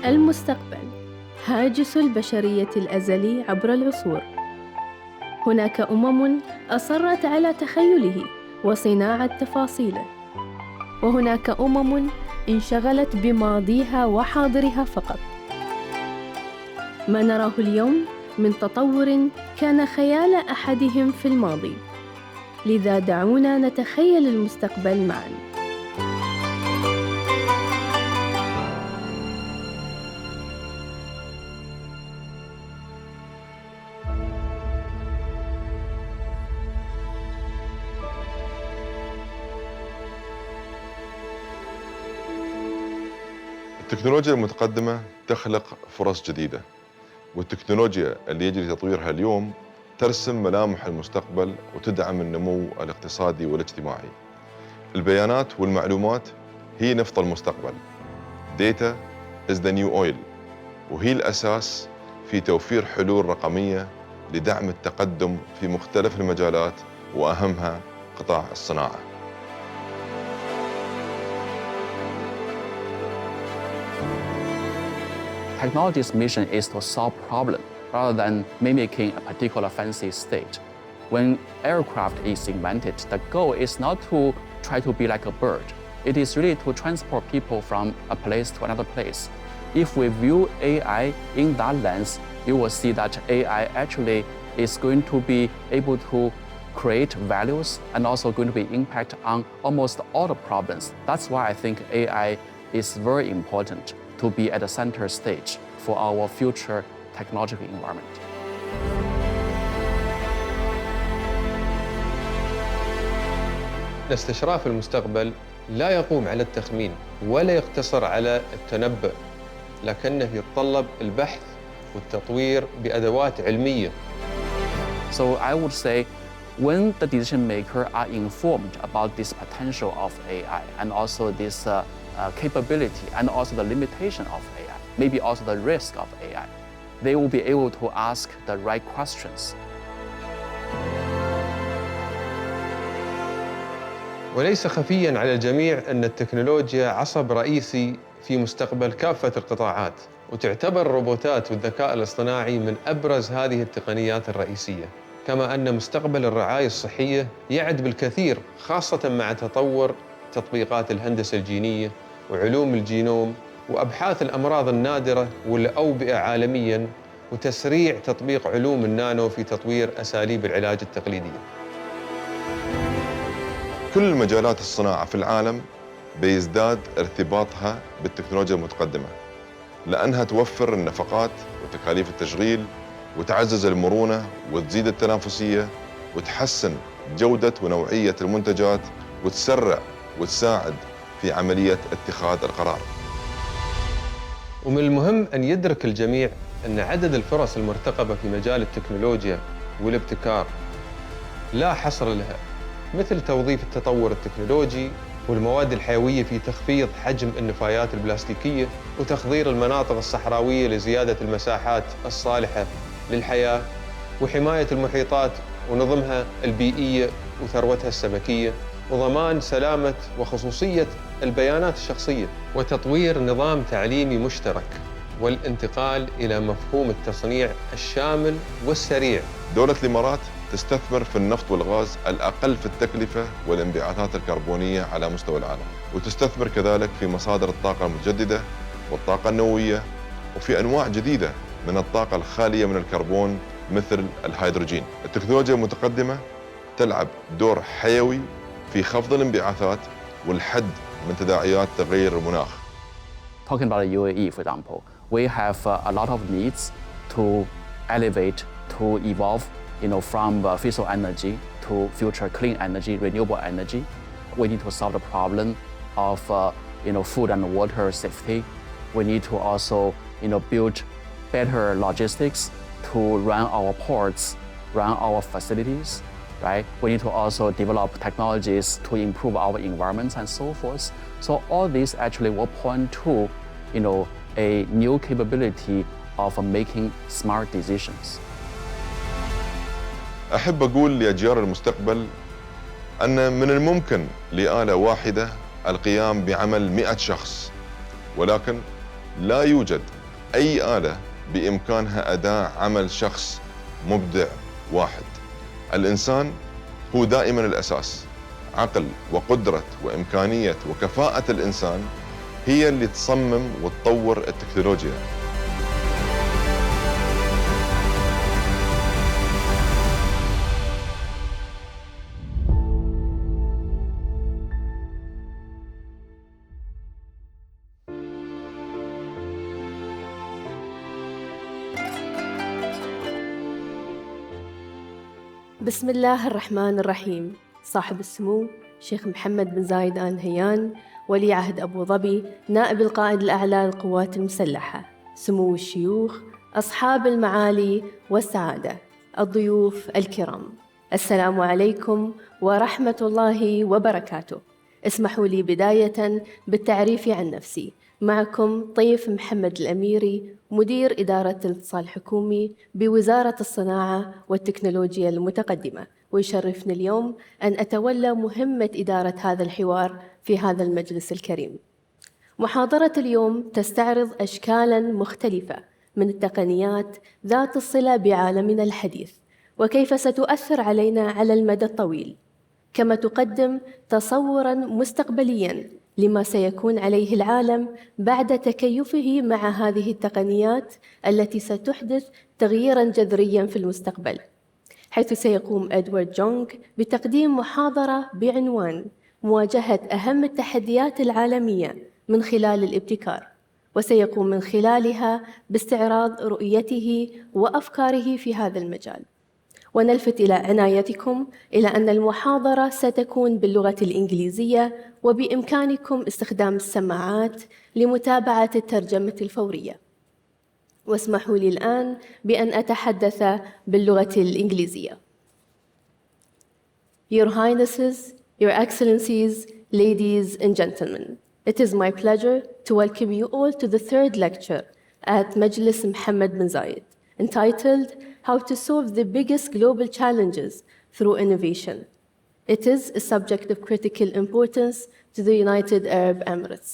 المستقبل هاجس البشرية الأزلي عبر العصور. هناك أصرت على تخيله وصناعة تفاصيله، وهناك انشغلت بماضيها وحاضرها فقط. ما نراه اليوم من تطور كان خيال أحدهم في الماضي، لذا دعونا نتخيل المستقبل معاً. التكنولوجيا المتقدمة تخلق فرص جديدة، والتكنولوجيا اللي يجري تطويرها اليوم ترسم ملامح المستقبل وتدعم النمو الاقتصادي والاجتماعي. البيانات والمعلومات هي نفط المستقبل. Data is the new oil، وهي الأساس في توفير حلول رقمية لدعم التقدم في مختلف المجالات، وأهمها قطاع الصناعة. Technology's mission is to solve problems rather than mimicking a particular fancy state. When aircraft is invented, the goal is not to try to be like a bird. It is really to transport people from a place to another place. If we view AI in that lens, you will see that AI actually is going to be able to create values and also going to be impact on almost all the problems. That's why I think AI is very important to be at the center stage for our future technological environment. استشراف المستقبل لا يقوم على التخمين ولا يقتصر على التنبؤ، لكنه يتطلب البحث والتطوير بأدوات علمية. So I would say when the decision makers are informed about this potential of AI and also this capability and also the limitation of AI, maybe also the risk of AI, they will be able to ask the right questions. وليس خفياً على الجميع أن التكنولوجيا عصب رئيسي في مستقبل كافة القطاعات، وتعتبر الروبوتات والذكاء الاصطناعي من أبرز هذه التقنيات الرئيسية. كما أن مستقبل الرعاية الصحية يعد بالكثير، خاصة مع تطور تطبيقات الهندسة الجينية وعلوم الجينوم وأبحاث الأمراض النادرة والأوبئة عالمياً، وتسريع تطبيق علوم النانو في تطوير أساليب العلاج التقليدية. كل مجالات الصناعة في العالم بيزداد ارتباطها بالتكنولوجيا المتقدمة، لأنها توفر النفقات وتكاليف التشغيل وتعزز المرونة وتزيد التنافسية وتحسن جودة ونوعية المنتجات وتسرع وتساعد في عملية اتخاذ القرار. ومن المهم أن يدرك الجميع أن عدد الفرص المرتقبة في مجال التكنولوجيا والابتكار لا حصر لها، مثل توظيف التطور التكنولوجي والمواد الحيوية في تخفيض حجم النفايات البلاستيكية وتخضير المناطق الصحراوية لزيادة المساحات الصالحة للحياة، وحماية المحيطات ونظمها البيئية وثروتها السمكية، وضمان سلامة وخصوصية البيانات الشخصية، وتطوير نظام تعليمي مشترك، والانتقال إلى مفهوم التصنيع الشامل والسريع. دولة الإمارات تستثمر في النفط والغاز الأقل في التكلفة والانبعاثات الكربونية على مستوى العالم، وتستثمر كذلك في مصادر الطاقة المتجددة والطاقة النووية، وفي أنواع جديدة من الطاقة الخالية من الكربون مثل الهيدروجين. التكنولوجيا المتقدمة تلعب دور حيوي في خفض الانبعاثات والحد من تداعيات تغير المناخ. Talking about the UAE, for example, we have a lot of needs to elevate, to evolve, from fossil energy to future clean energy, renewable energy. We need to solve the problem of, food and water safety. We need to also, build better logistics to run our ports, run our facilities, right? We need to also develop technologies to improve our environments and so forth. So all this actually will point to, a new capability of making smart decisions. أحب أقول لأجيال المستقبل أن من الممكن لآلة واحدة القيام بعمل 100 شخص، ولكن لا يوجد أي آلة بإمكانها أداء عمل شخص مبدع واحد. الإنسان هو دائما الأساس. عقل وقدرة وإمكانية وكفاءة الإنسان هي اللي تصمم وتطور التكنولوجيا. بسم الله الرحمن الرحيم. صاحب السمو شيخ محمد بن زايد آل نهيان ولي عهد أبو ظبي، نائب القائد الأعلى للقوات المسلحة، سمو الشيوخ، أصحاب المعالي والسعادة، الضيوف الكرام، السلام عليكم ورحمة الله وبركاته. اسمحوا لي بداية بالتعريف عن نفسي. معكم طيف محمد الأميري، مدير إدارة الاتصال الحكومي بوزارة الصناعة والتكنولوجيا المتقدمة، ويشرفني اليوم أن أتولى مهمة إدارة هذا الحوار في هذا المجلس الكريم. محاضرة اليوم تستعرض أشكالاً مختلفة من التقنيات ذات الصلة بعالمنا الحديث، وكيف ستؤثر علينا على المدى الطويل، كما تقدم تصوراً مستقبلياً لما سيكون عليه العالم بعد تكيفه مع هذه التقنيات التي ستحدث تغييراً جذرياً في المستقبل، حيث سيقوم إدوارد جونق بتقديم محاضرة بعنوان مواجهة أهم التحديات العالمية من خلال الابتكار، وسيقوم من خلالها باستعراض رؤيته وأفكاره في هذا المجال. ونلفت إلى عنايتكم إلى أن المحاضرة ستكون باللغة الإنجليزية، وبإمكانكم استخدام السماعات لمتابعة الترجمة الفورية. واسمحوا لي الآن بأن أتحدث باللغة الإنجليزية. Your Highnesses, Your Excellencies, ladies and gentlemen, it is my pleasure to welcome you all to the third lecture at Majlis Mohammed bin Zayed, entitled How to Solve the Biggest Global Challenges Through Innovation. It is a subject of critical importance to the United Arab Emirates.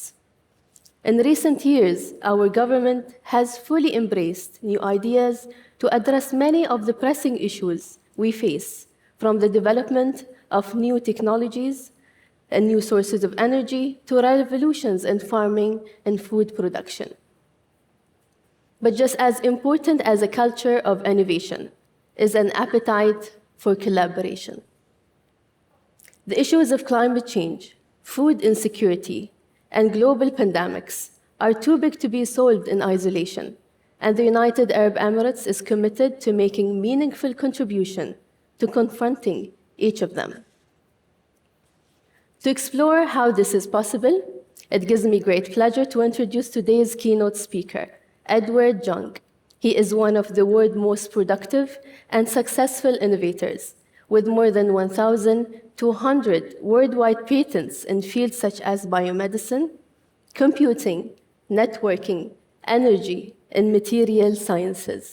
In recent years, our government has fully embraced new ideas to address many of the pressing issues we face, from the development of new technologies and new sources of energy to revolutions in farming and food production. But just as important as a culture of innovation is an appetite for collaboration. The issues of climate change, food insecurity, and global pandemics are too big to be solved in isolation, and the United Arab Emirates is committed to making meaningful contribution to confronting each of them. To explore how this is possible, it gives me great pleasure to introduce today's keynote speaker, Edward Jung. He is one of the world's most productive and successful innovators, with more than 1,200 worldwide patents in fields such as biomedicine, computing, networking, energy, and material sciences.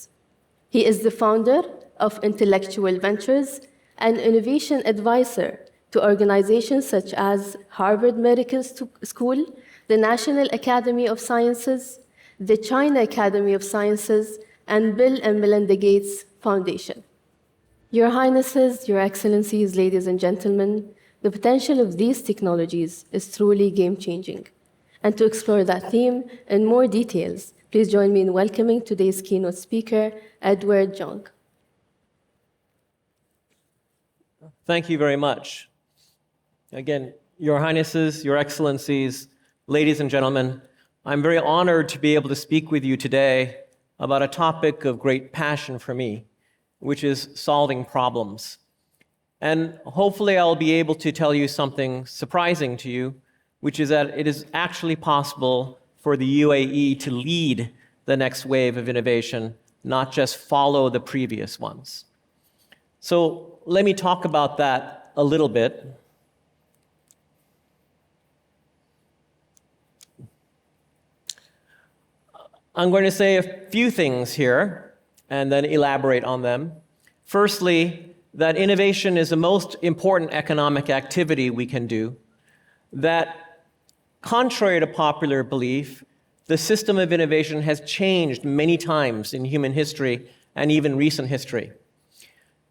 He is the founder of Intellectual Ventures and innovation advisor to organizations such as Harvard Medical School, the National Academy of Sciences, the China Academy of Sciences, and Bill and Melinda Gates Foundation. Your Highnesses, Your Excellencies, ladies and gentlemen, the potential of these technologies is truly game-changing. And to explore that theme in more details, please join me in welcoming today's keynote speaker, Edward Jung. Thank you very much. Again, Your Highnesses, Your Excellencies, ladies and gentlemen, I'm very honored to be able to speak with you today about a topic of great passion for me, which is solving problems. And hopefully I'll be able to tell you something surprising to you, which is that it is actually possible for the UAE to lead the next wave of innovation, not just follow the previous ones. So let me talk about that a little bit. I'm going to say a few things here and then elaborate on them. Firstly, that innovation is the most important economic activity we can do, that contrary to popular belief, the system of innovation has changed many times in human history and even recent history.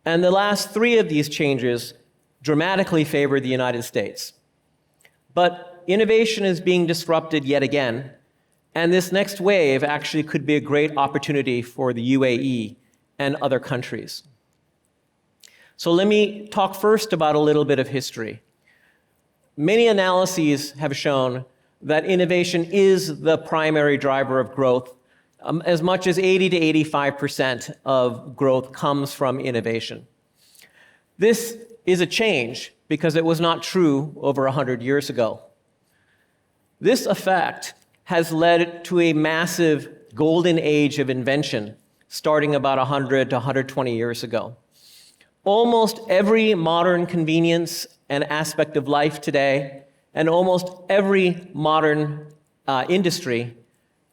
And the last three of these changes dramatically favor the United States. But innovation is being disrupted yet again, and this next wave actually could be a great opportunity for the UAE and other countries. So let me talk first about a little bit of history. Many analyses have shown that innovation is the primary driver of growth. As much as 80 to 85% of growth comes from innovation. This is a change because it was not true over 100 years ago. This effect has led to a massive golden age of invention starting about 100 to 120 years ago. Almost every modern convenience and aspect of life today, and almost every modern industry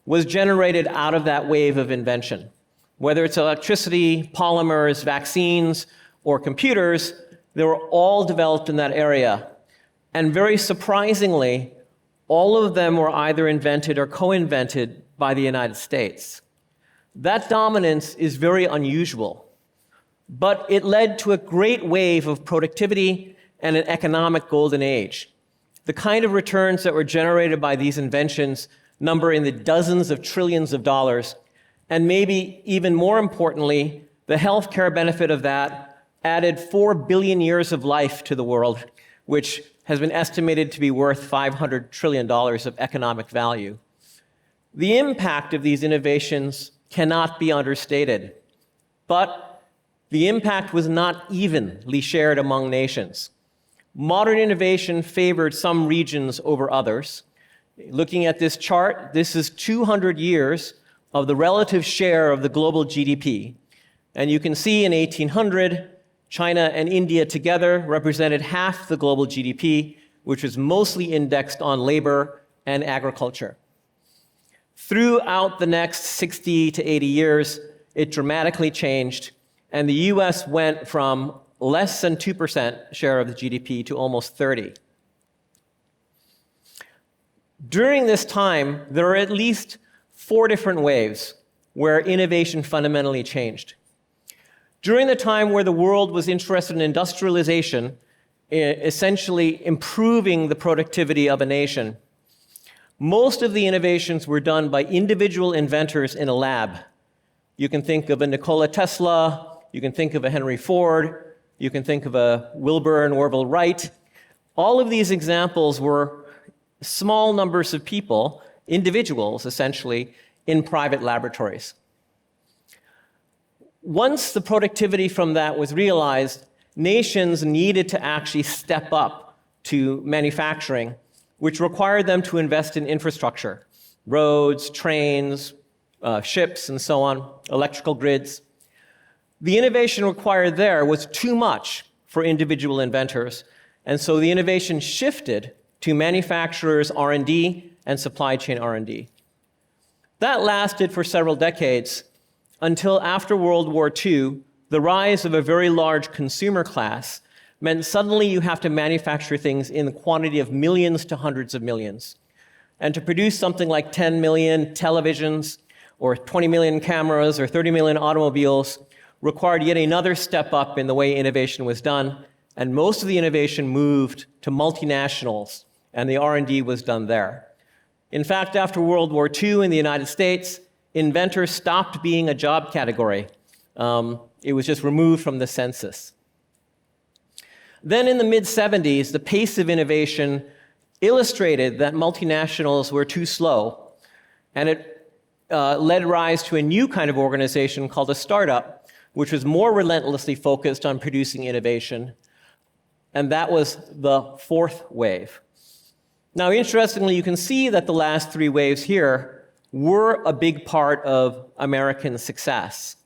was generated out of that wave of invention. Whether it's electricity, polymers, vaccines, or computers, they were all developed in that area. And very surprisingly, all of them were either invented or co-invented by the United States. That dominance is very unusual, but it led to a great wave of productivity and an economic golden age. The kind of returns that were generated by these inventions number in the dozens of trillions of dollars, and maybe even more importantly, the healthcare benefit of that added 4 billion years of life to the world, which has been estimated to be worth $500 trillion of economic value. The impact of these innovations cannot be understated, but the impact was not evenly shared among nations. Modern innovation favored some regions over others. Looking at this chart, this is 200 years of the relative share of the global GDP. And you can see in 1800, China and India together represented half the global GDP, which was mostly indexed on labor and agriculture. Throughout the next 60 to 80 years, it dramatically changed, and the US went from less than 2% share of the GDP to almost 30%. During this time, there are at least 4 different waves where innovation fundamentally changed. During the time where the world was interested in industrialization, essentially improving the productivity of a nation, most of the innovations were done by individual inventors in a lab. You can think of a Nikola Tesla, you can think of a Henry Ford, you can think of a Wilbur and Orville Wright. All of these examples were small numbers of people, individuals essentially, in private laboratories. Once the productivity from that was realized, nations needed to actually step up to manufacturing, which required them to invest in infrastructure, roads, trains, ships, and so on, electrical grids. The innovation required there was too much for individual inventors, and so the innovation shifted to manufacturers' R&D and supply chain R&D. That lasted for several decades until after World War II, the rise of a very large consumer class meant suddenly you have to manufacture things in the quantity of millions to hundreds of millions. And to produce something like 10 million televisions or 20 million cameras or 30 million automobiles required yet another step up in the way innovation was done, and most of the innovation moved to multinationals, and the R&D was done there. In fact, after World War II in the United States, inventors stopped being a job category. It was just removed from the census. Then in the mid-70s, the pace of innovation illustrated that multinationals were too slow, and it led rise to a new kind of organization called a startup, which was more relentlessly focused on producing innovation, and that was the 4th wave. Now, interestingly, you can see that the last 3 waves here were a big part of American success.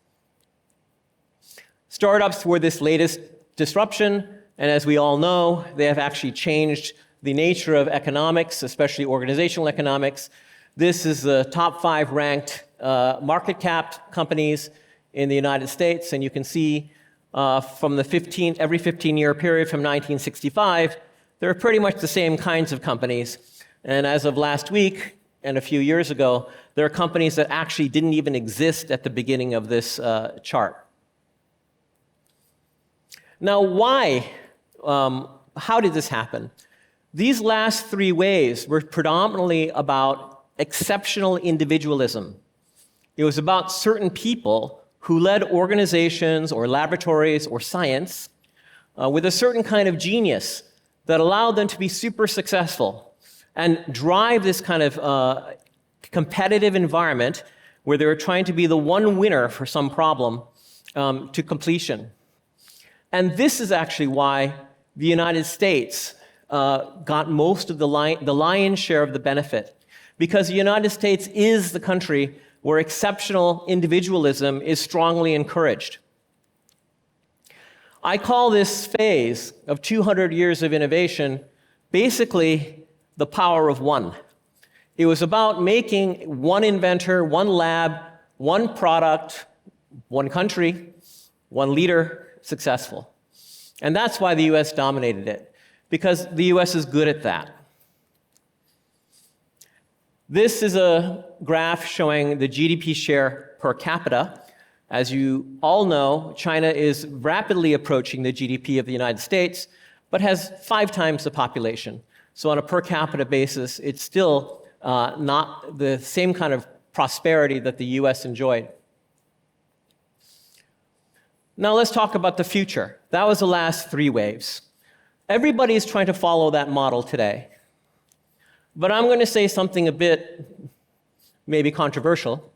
Startups were this latest disruption, and as we all know, they have actually changed the nature of economics, especially organizational economics. This is the top 5 ranked market cap companies in the United States, and you can see from the every 15-year period from 1965, they're pretty much the same kinds of companies. And as of last week, and a few years ago, there are companies that actually didn't even exist at the beginning of this chart. Now, why? How did this happen? These last three waves were predominantly about exceptional individualism. It was about certain people who led organizations or laboratories or science with a certain kind of genius that allowed them to be super successful and drive this kind of competitive environment where they were trying to be the one winner for some problem to completion. And this is actually why the United States got most of the lion's share of the benefit, because the United States is the country where exceptional individualism is strongly encouraged. I call this phase of 200 years of innovation basically the power of one. It was about making one inventor, one lab, one product, one country, one leader successful. And that's why the US dominated it, because the US is good at that. This is a graph showing the GDP share per capita. As you all know, China is rapidly approaching the GDP of the United States, but has 5 times the population. So on a per capita basis, it's still not the same kind of prosperity that the US enjoyed. Now let's talk about the future. That was the last 3 waves. Everybody is trying to follow that model today. But I'm going to say something a bit maybe controversial,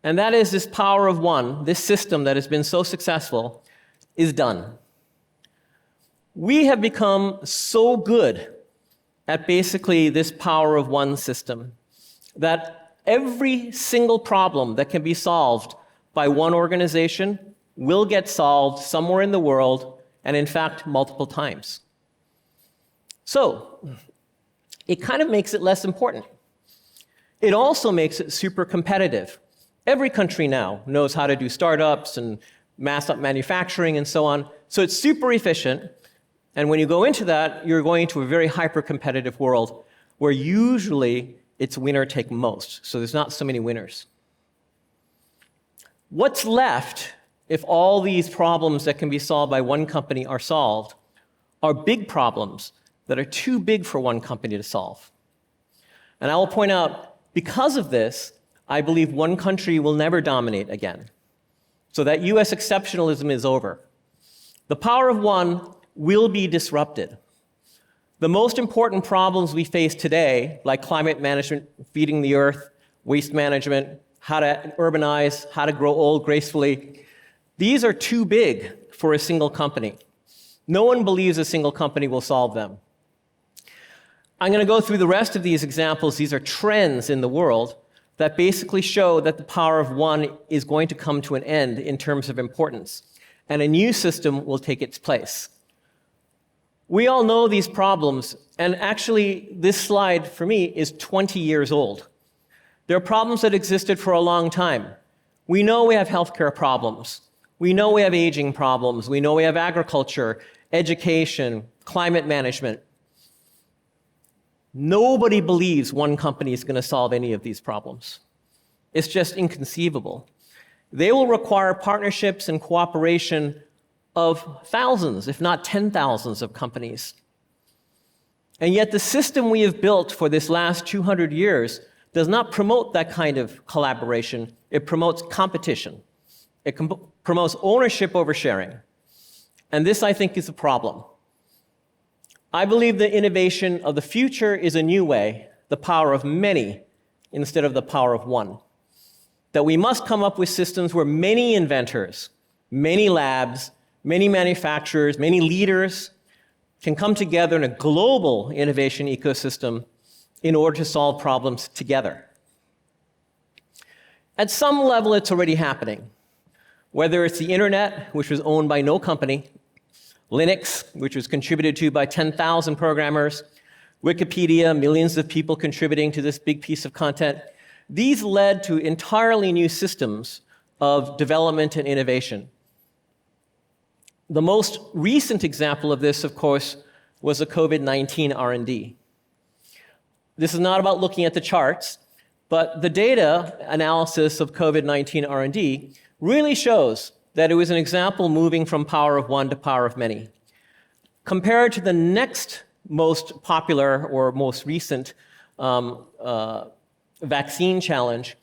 and that is this power of one, this system that has been so successful, is done. We have become so good at basically this power of one system that every single problem that can be solved by one organization will get solved somewhere in the world, and in fact, multiple times. So, it kind of makes it less important. It also makes it super competitive. Every country now knows how to do startups and mass up manufacturing and so on, so it's super efficient. And when you go into that, you're going to a very hyper-competitive world where usually it's winner take most, so there's not so many winners. What's left if all these problems that can be solved by one company are solved are big problems that are too big for one company to solve. And I will point out, because of this, I believe one country will never dominate again. So that US exceptionalism is over. The power of one will be disrupted. The most important problems we face today, like climate management, feeding the earth, waste management, how to urbanize, how to grow old gracefully, these are too big for a single company. No one believes a single company will solve them. I'm going to go through the rest of these examples. These are trends in the world that basically show that the power of one is going to come to an end in terms of importance, and a new system will take its place. We all know these problems, and actually this slide for me is 20 years old. There are problems that existed for a long time. We know we have healthcare problems. We know we have aging problems. We know we have agriculture, education, climate management. Nobody believes one company is going to solve any of these problems. It's just inconceivable. They will require partnerships and cooperation of thousands, if not 10,000s of companies. And yet the system we have built for this last 200 years does not promote that kind of collaboration. It promotes competition. It promotes ownership over sharing. And this, I think, is a problem. I believe the innovation of the future is a new way, the power of many instead of the power of one. That we must come up with systems where many inventors, many labs, many manufacturers, many leaders can come together in a global innovation ecosystem in order to solve problems together. At some level, it's already happening. Whether it's the internet, which was owned by no company, Linux, which was contributed to by 10,000 programmers, Wikipedia, millions of people contributing to this big piece of content, these led to entirely new systems of development and innovation. The most recent example of this, of course, was the COVID-19 R&D. This is not about looking at the charts. But the data analysis of COVID-19 R&D really shows that it was an example moving from power of one to power of many. Compared to the next most popular or most recent vaccine challenge,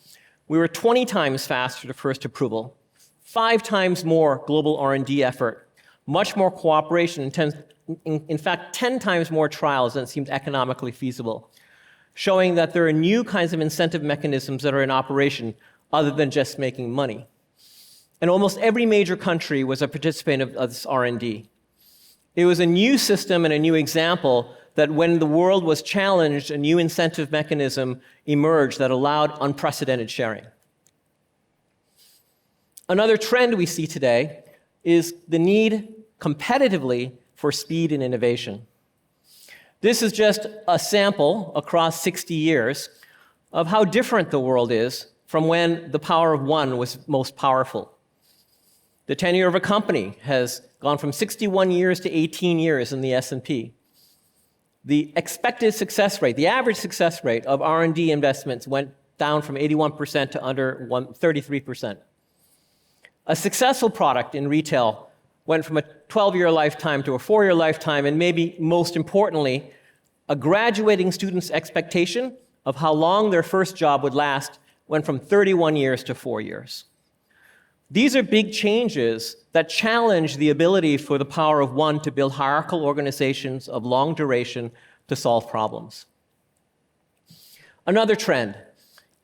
we were 20 times faster to first approval, 5 times more global R&D effort, much more cooperation, in fact, 10 times more trials than seemed economically feasible, showing that there are new kinds of incentive mechanisms that are in operation other than just making money. And almost every major country was a participant of this R&D. It was a new system and a new example that when the world was challenged, a new incentive mechanism emerged that allowed unprecedented sharing. Another trend we see today is the need competitively for speed and innovation. This is just a sample across 60 years of how different the world is from when the power of one was most powerful. The tenure of a company has gone from 61 years to 18 years in the S&P. The expected success rate, the average success rate of R&D investments went down from 81% to under 33%. A successful product in retail went from a 12-year lifetime to a 4-year lifetime, and maybe most importantly, a graduating student's expectation of how long their first job would last went from 31 years to 4 years. These are big changes that challenge the ability for the power of one to build hierarchical organizations of long duration to solve problems. Another trend,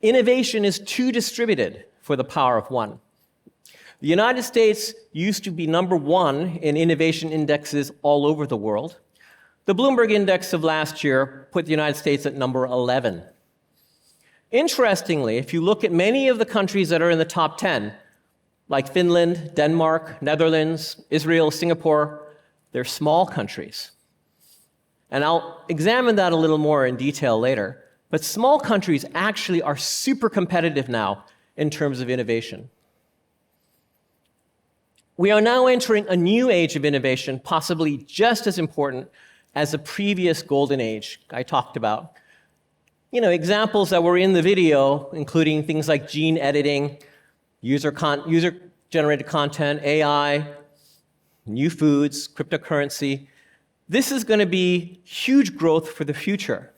innovation is too distributed for the power of one. The United States used to be number 1 in innovation indexes all over the world. The Bloomberg index of last year put the United States at number 11. Interestingly, if you look at many of the countries that are in the top 10, like Finland, Denmark, Netherlands, Israel, Singapore, they're small countries. And I'll examine that a little more in detail later. But small countries actually are super competitive now in terms of innovation. We are now entering a new age of innovation, possibly just as important as the previous golden age I talked about. Examples that were in the video, including things like gene editing, user-generated content, AI, new foods, cryptocurrency. This is going to be huge growth for the future.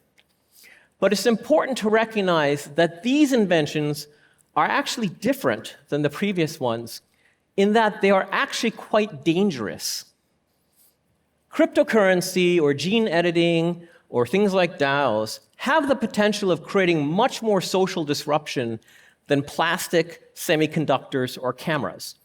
But it's important to recognize that these inventions are actually different than the previous ones in that they are actually quite dangerous. Cryptocurrency or gene editing or things like DAOs have the potential of creating much more social disruption than plastic, semiconductors, or cameras.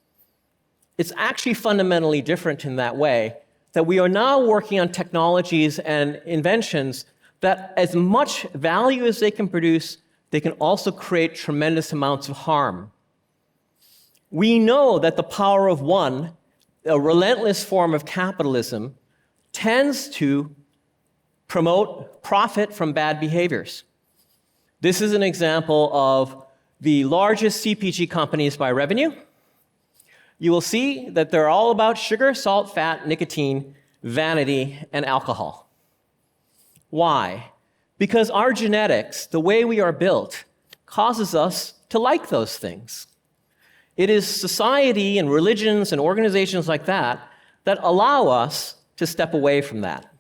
It's actually fundamentally different in that way, that we are now working on technologies and inventions that, as much value as they can produce, they can also create tremendous amounts of harm. We know that the power of one, a relentless form of capitalism, tends to promote profit from bad behaviors. This is an example of the largest CPG companies by revenue. You will see that they're all about sugar, salt, fat, nicotine, vanity, and alcohol. Why? Because our genetics, the way we are built, causes us to like those things. It is society and religions and organizations like that that allow us to step away from that.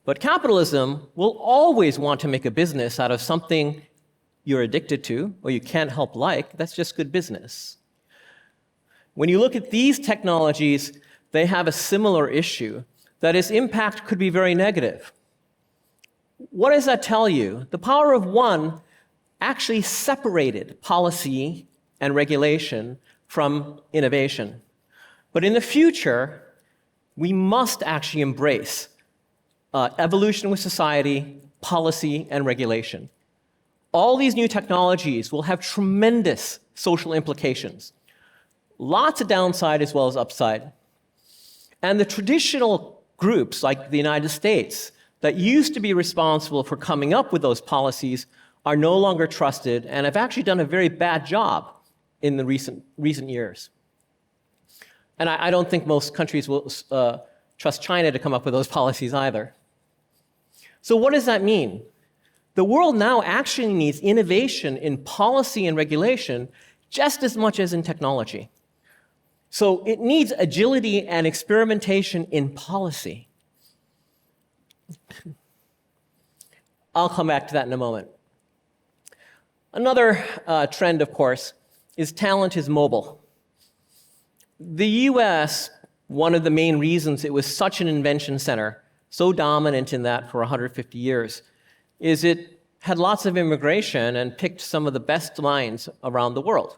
But capitalism will always want to make a business out of something you're addicted to or you can't help like. That's just good business. When you look at these technologies, they have a similar issue, that its impact could be very negative. What does that tell you? The power of one actually separated policy and regulation from innovation. But in the future, we must actually embrace evolution with society, policy, and regulation. All these new technologies will have tremendous social implications. Lots of downside as well as upside. And the traditional groups, like the United States, that used to be responsible for coming up with those policies are no longer trusted and have actually done a very bad job in the recent years. And I don't think most countries will trust China to come up with those policies either. So what does that mean? The world now actually needs innovation in policy and regulation just as much as in technology. So it needs agility and experimentation in policy. I'll come back to that in a moment. Another trend, of course, is talent is mobile. The US, one of the main reasons it was such an invention center, so dominant in that for 150 years, is it had lots of immigration and picked some of the best minds around the world.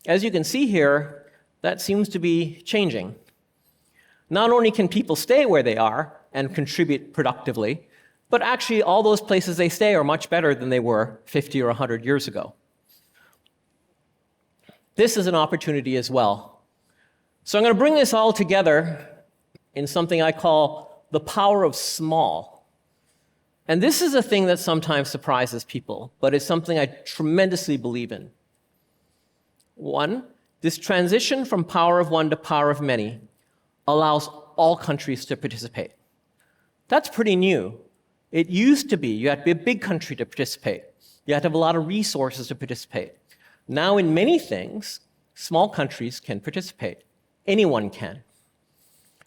As you can see here, that seems to be changing. Not only can people stay where they are and contribute productively, but actually all those places they stay are much better than they were 50 or 100 years ago. This is an opportunity as well. So I'm going to bring this all together in something I call the power of small. And this is a thing that sometimes surprises people, but it's something I tremendously believe in. One, this transition from power of one to power of many allows all countries to participate. That's pretty new. It used to be you had to be a big country to participate. You had to have a lot of resources to participate. Now, in many things, small countries can participate. Anyone can.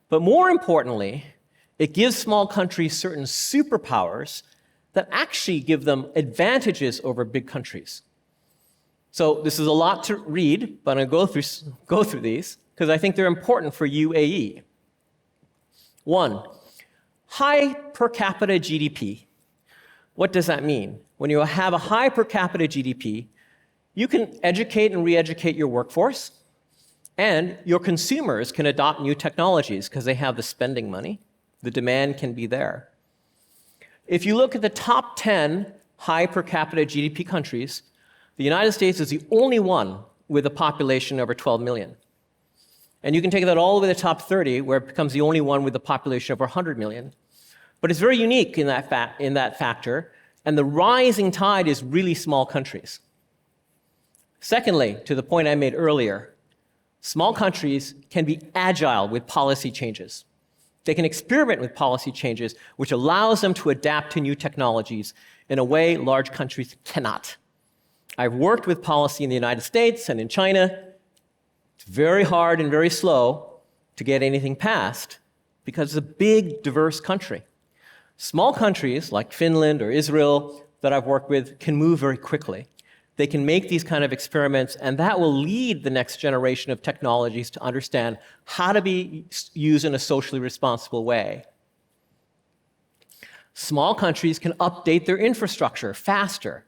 But more importantly, it gives small countries certain superpowers that actually give them advantages over big countries. So this is a lot to read, but I'm going to go through these because I think they're important for UAE. One, high per capita GDP. What does that mean? When you have a high per capita GDP, you can educate and re-educate your workforce, and your consumers can adopt new technologies because they have the spending money. The demand can be there. If you look at the top 10 high per capita GDP countries, the United States is the only one with a population over 12 million. And you can take that all the way to the top 30, where it becomes the only one with a population over 100 million. But it's very unique in that factor, and the rising tide is really small countries. Secondly, to the point I made earlier, small countries can be agile with policy changes. They can experiment with policy changes, which allows them to adapt to new technologies in a way large countries cannot. I've worked with policy in the United States and in China. It's very hard and very slow to get anything passed because it's a big, diverse country. Small countries like Finland or Israel that I've worked with can move very quickly. They can make these kind of experiments, and that will lead the next generation of technologies to understand how to be used in a socially responsible way. Small countries can update their infrastructure faster.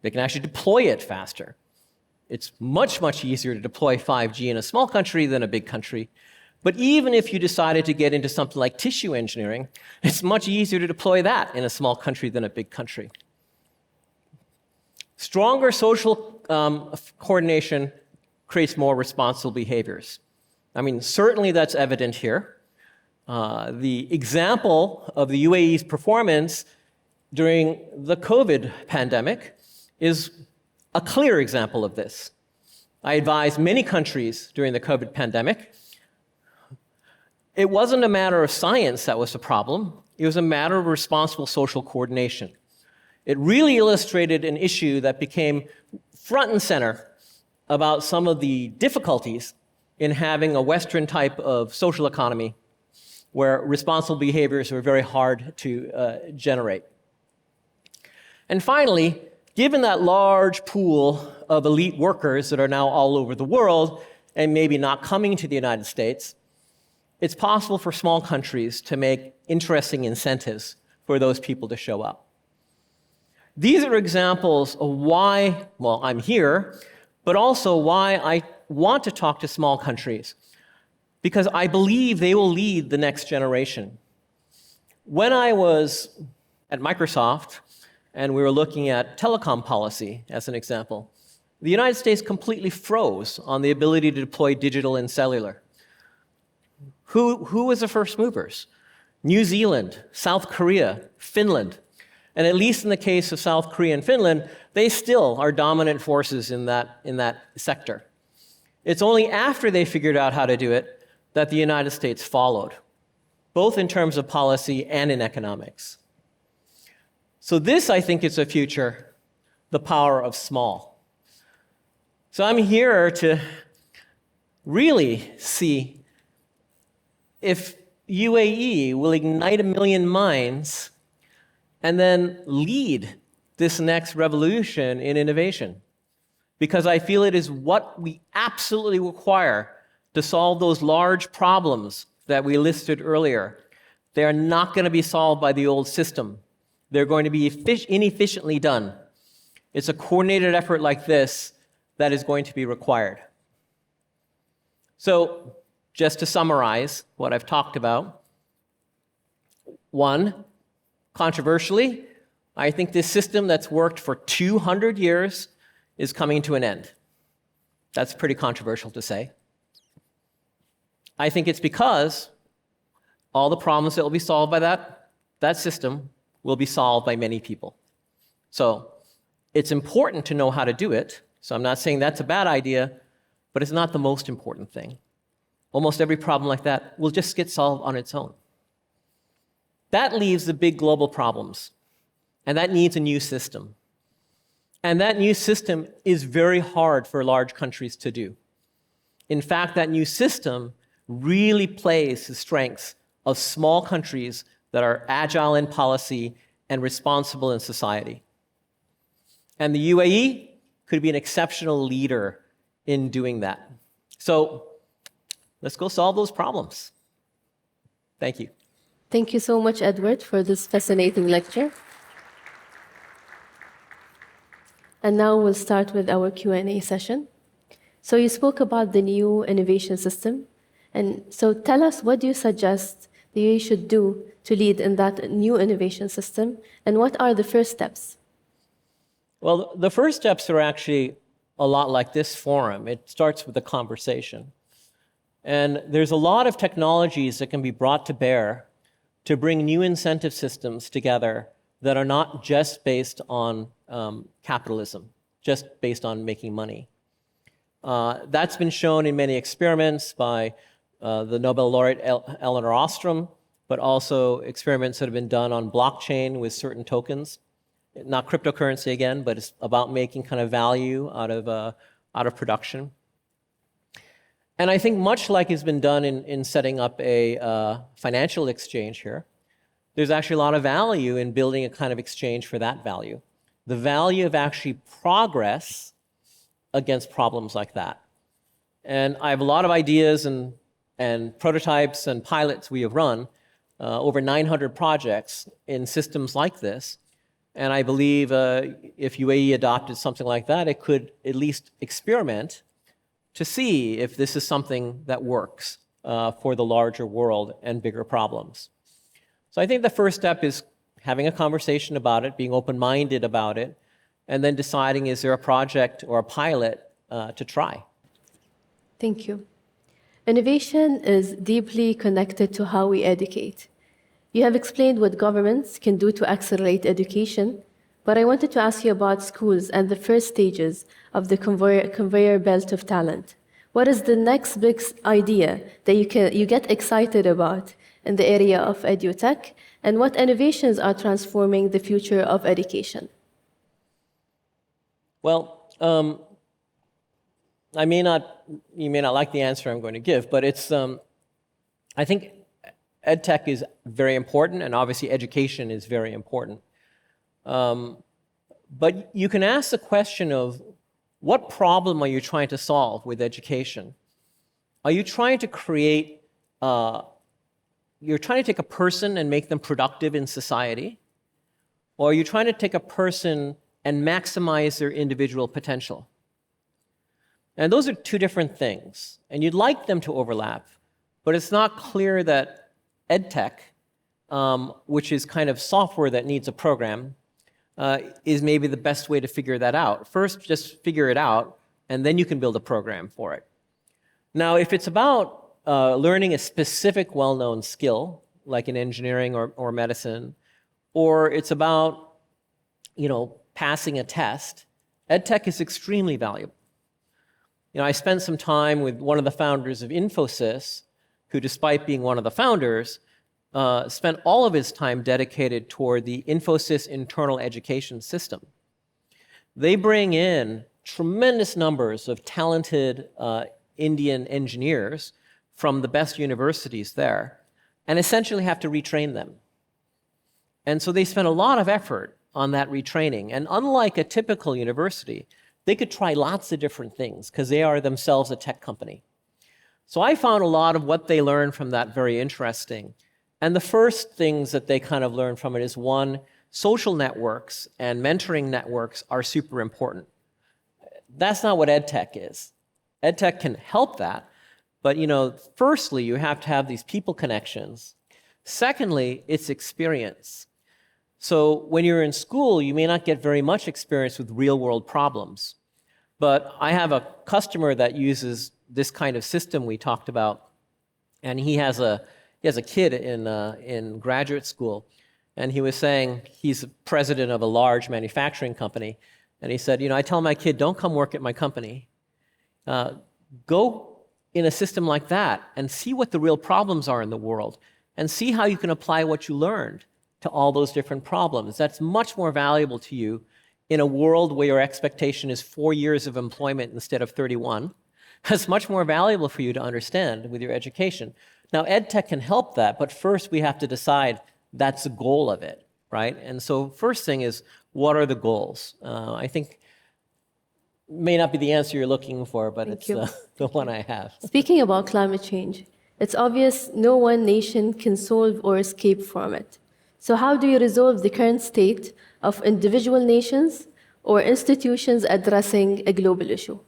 They can actually deploy it faster. It's much, much easier to deploy 5G in a small country than a big country. But even if you decided to get into something like tissue engineering, it's much easier to deploy that in a small country than a big country. Stronger social coordination creates more responsible behaviors. I mean, certainly that's evident here. The example of the UAE's performance during the COVID pandemic is a clear example of this. I advised many countries during the COVID pandemic. It wasn't a matter of science that was the problem. It was a matter of responsible social coordination. It really illustrated an issue that became front and center about some of the difficulties in having a Western type of social economy where responsible behaviors were very hard to generate. And finally, given that large pool of elite workers that are now all over the world and maybe not coming to the United States, it's possible for small countries to make interesting incentives for those people to show up. These are examples of why, well, I'm here, but also why I want to talk to small countries, because I believe they will lead the next generation. When I was at Microsoft and we were looking at telecom policy as an example, the United States completely froze on the ability to deploy digital and cellular. Who was the first movers? New Zealand, South Korea, Finland. And at least in the case of South Korea and Finland, they still are dominant forces in that sector. It's only after they figured out how to do it that the United States followed, both in terms of policy and in economics. So this, I think, is a future, the power of small. So I'm here to really see if UAE will ignite 1 million minds and then lead this next revolution in innovation. Because I feel it is what we absolutely require to solve those large problems that we listed earlier. They are not going to be solved by the old system. They're going to be inefficiently done. It's a coordinated effort like this that is going to be required. So, just to summarize what I've talked about, 1, controversially, I think this system that's worked for 200 years is coming to an end. That's pretty controversial to say. I think it's because all the problems that will be solved by that system will be solved by many people. So it's important to know how to do it. So I'm not saying that's a bad idea, but it's not the most important thing. Almost every problem like that will just get solved on its own. That leaves the big global problems, and that needs a new system. And that new system is very hard for large countries to do. In fact, that new system really plays the strengths of small countries that are agile in policy and responsible in society. And the UAE could be an exceptional leader in doing that. So let's go solve those problems. Thank you. Thank you so much, Edward, for this fascinating lecture. And now we'll start with our Q&A session. So you spoke about the new innovation system. And so tell us, what do you suggest the UAE should do to lead in that new innovation system? And what are the first steps? Well, the first steps are actually a lot like this forum. It starts with a conversation. And there's a lot of technologies that can be brought to bear to bring new incentive systems together that are not just based on capitalism, just based on making money. That's been shown in many experiments by the Nobel laureate Elinor Ostrom, but also experiments that have been done on blockchain with certain tokens. Not cryptocurrency again, but it's about making kind of value out of production. And I think much like has been done in setting up a financial exchange here, there's actually a lot of value in building a kind of exchange for that value. The value of actually progress against problems like that. And I have a lot of ideas and prototypes and pilots we have run, over 900 projects in systems like this. And I believe if UAE adopted something like that, it could at least experiment to see if this is something that works for the larger world and bigger problems. So I think the first step is having a conversation about it, being open-minded about it, and then deciding, is there a project or a pilot to try? Thank you. Innovation is deeply connected to how we educate. You have explained what governments can do to accelerate education, but I wanted to ask you about schools and the first stages of the conveyor belt of talent. What is the next big idea that you get excited about in the area of edutech, and what innovations are transforming the future of education? Well, you may not like the answer I'm going to give, but it's, I think EdTech is very important, and obviously education is very important. But you can ask the question of, what problem are you trying to solve with education? Are you trying to create, you're trying to take a person and make them productive in society? Or are you trying to take a person and maximize their individual potential? And those are two different things. And you'd like them to overlap, but it's not clear that EdTech, which is kind of software that needs a program, is maybe the best way to figure that out. First, just figure it out, and then you can build a program for it. Now, if it's about learning a specific well-known skill, like in engineering or medicine, or it's about, passing a test, EdTech is extremely valuable. I spent some time with one of the founders of Infosys, who, despite being one of the founders, spent all of his time dedicated toward the Infosys internal education system. They bring in tremendous numbers of talented Indian engineers from the best universities there and essentially have to retrain them. And so they spent a lot of effort on that retraining. And unlike a typical university, they could try lots of different things because they are themselves a tech company. So I found a lot of what they learned from that very interesting. And the first things that they kind of learned from it is, one, social networks and mentoring networks are super important. That's not what EdTech is. EdTech can help that, but firstly, you have to have these people connections. Secondly, it's experience. So when you're in school, you may not get very much experience with real-world problems. But I have a customer that uses this kind of system we talked about, and he has a kid in graduate school, and he was saying he's president of a large manufacturing company, and he said, I tell my kid, don't come work at my company. Go in a system like that and see what the real problems are in the world, and see how you can apply what you learned to all those different problems. That's much more valuable to you in a world where your expectation is 4 years of employment instead of 31. That's much more valuable for you to understand with your education. Now, EdTech can help that, but first we have to decide that's the goal of it, right? And so first thing is, what are the goals? I think may not be the answer you're looking for, but it's the one I have. Speaking about climate change, it's obvious no one nation can solve or escape from it. So how do you resolve the current state of individual nations or institutions addressing a global issue?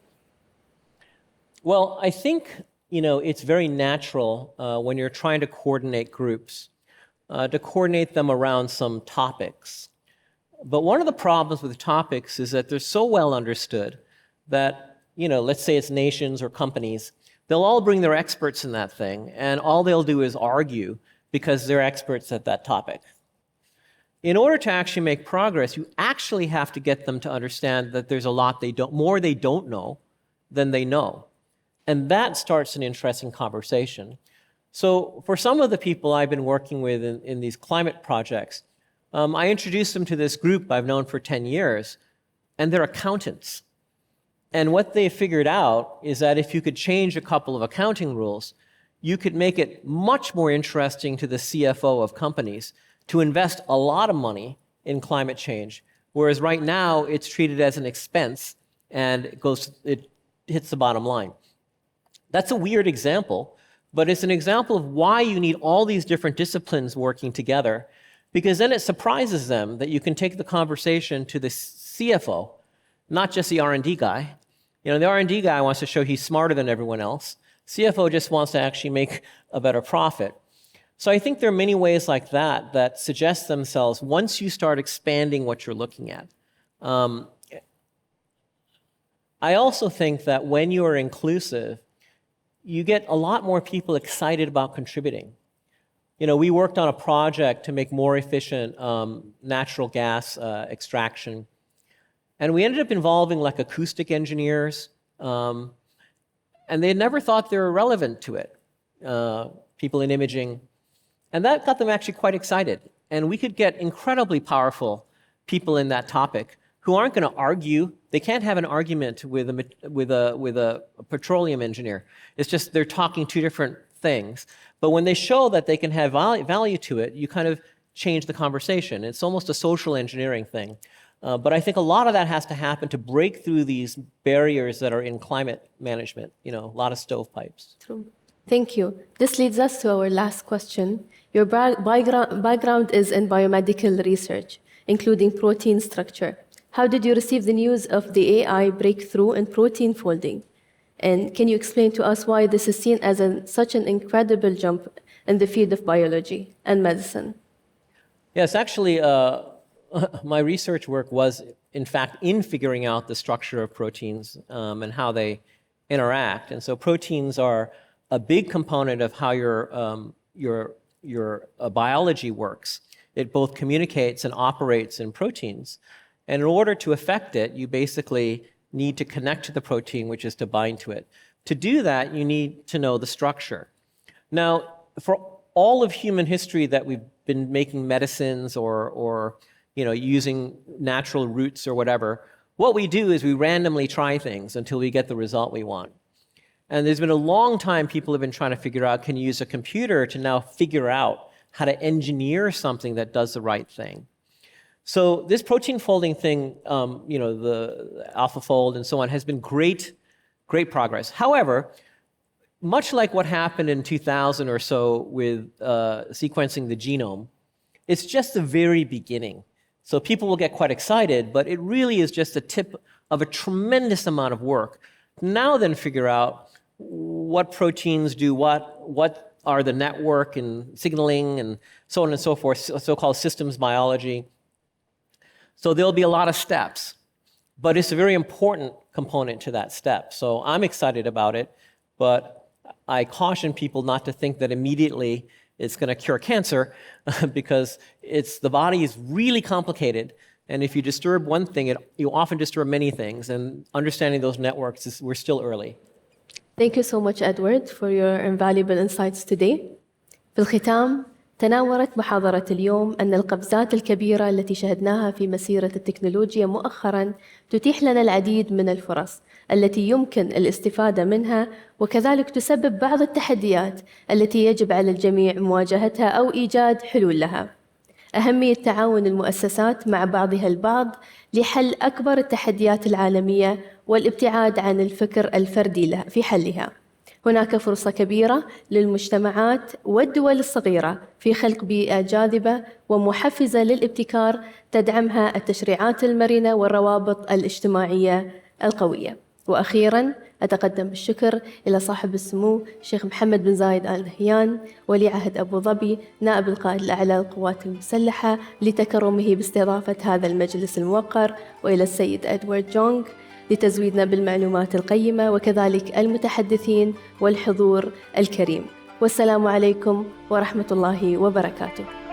Well, I think, it's very natural when you're trying to coordinate groups, to coordinate them around some topics. But one of the problems with topics is that they're so well understood that, let's say it's nations or companies, they'll all bring their experts in that thing, and all they'll do is argue because they're experts at that topic. In order to actually make progress, you actually have to get them to understand that there's a lot more they don't know than they know. And that starts an interesting conversation. So for some of the people I've been working with in these climate projects, I introduced them to this group I've known for 10 years, and they're accountants. And what they figured out is that if you could change a couple of accounting rules, you could make it much more interesting to the CFO of companies to invest a lot of money in climate change, whereas right now it's treated as an expense and it hits the bottom line. That's a weird example, but it's an example of why you need all these different disciplines working together, because then it surprises them that you can take the conversation to the CFO, not just the R&D guy. The R&D guy wants to show he's smarter than everyone else. CFO just wants to actually make a better profit. So I think there are many ways like that that suggest themselves once you start expanding what you're looking at. I also think that when you are inclusive, you get a lot more people excited about contributing. We worked on a project to make more efficient natural gas extraction. And we ended up involving acoustic engineers, and they had never thought they were relevant to it, people in imaging. And that got them actually quite excited. And we could get incredibly powerful people in that topic who aren't going to argue. They can't have an argument with a petroleum engineer. It's just they're talking two different things. But when they show that they can have value to it, you kind of change the conversation. It's almost a social engineering thing. But I think a lot of that has to happen to break through these barriers that are in climate management, a lot of stovepipes. True. Thank you. This leads us to our last question. Your background is in biomedical research, including protein structure. How did you receive the news of the AI breakthrough in protein folding? And can you explain to us why this is seen as such an incredible jump in the field of biology and medicine? Yes, actually, my research work was, in fact, in figuring out the structure of proteins and how they interact. And so proteins are a big component of how your biology works. It both communicates and operates in proteins. And in order to affect it, you basically need to connect to the protein, which is to bind to it. To do that, you need to know the structure. Now, for all of human history that we've been making medicines or using natural roots or whatever, what we do is we randomly try things until we get the result we want. And there's been a long time people have been trying to figure out, can you use a computer to now figure out how to engineer something that does the right thing? So this protein folding thing, the AlphaFold and so on, has been great progress. However, much like what happened in 2000 or so with sequencing the genome, it's just the very beginning. So people will get quite excited, but it really is just a tip of a tremendous amount of work. Now then figure out what proteins do what are the network and signaling and so on and so forth, so-called systems biology. So there'll be a lot of steps, but it's a very important component to that step. So I'm excited about it, but I caution people not to think that immediately it's going to cure cancer because the body is really complicated. And if you disturb one thing, you often disturb many things. And understanding those networks, we're still early. Thank you so much, Edward, for your invaluable insights today. في الختام، تناولت محاضرة اليوم أن القفزات الكبيرة التي شهدناها في مسيرة التكنولوجيا مؤخراً تتيح لنا العديد من الفرص التي يمكن الاستفادة منها، وكذلك تسبب بعض التحديات التي يجب على الجميع مواجهتها أو إيجاد حلول لها. أهمية تعاون المؤسسات مع بعضها البعض لحل أكبر التحديات العالمية والابتعاد عن الفكر الفردي في حلها. هناك فرصة كبيرة للمجتمعات والدول الصغيرة في خلق بيئة جاذبة ومحفزة للابتكار تدعمها التشريعات المرنة والروابط الاجتماعية القوية. وأخيراً أتقدم بالشكر إلى صاحب السمو الشيخ محمد بن زايد آل نهيان ولي عهد أبو ظبي نائب القائد الأعلى للقوات المسلحة لتكرمه باستضافة هذا المجلس الموقر، وإلى السيد إدوارد جونق لتزويدنا بالمعلومات القيمة، وكذلك المتحدثين والحضور الكريم. والسلام عليكم ورحمة الله وبركاته.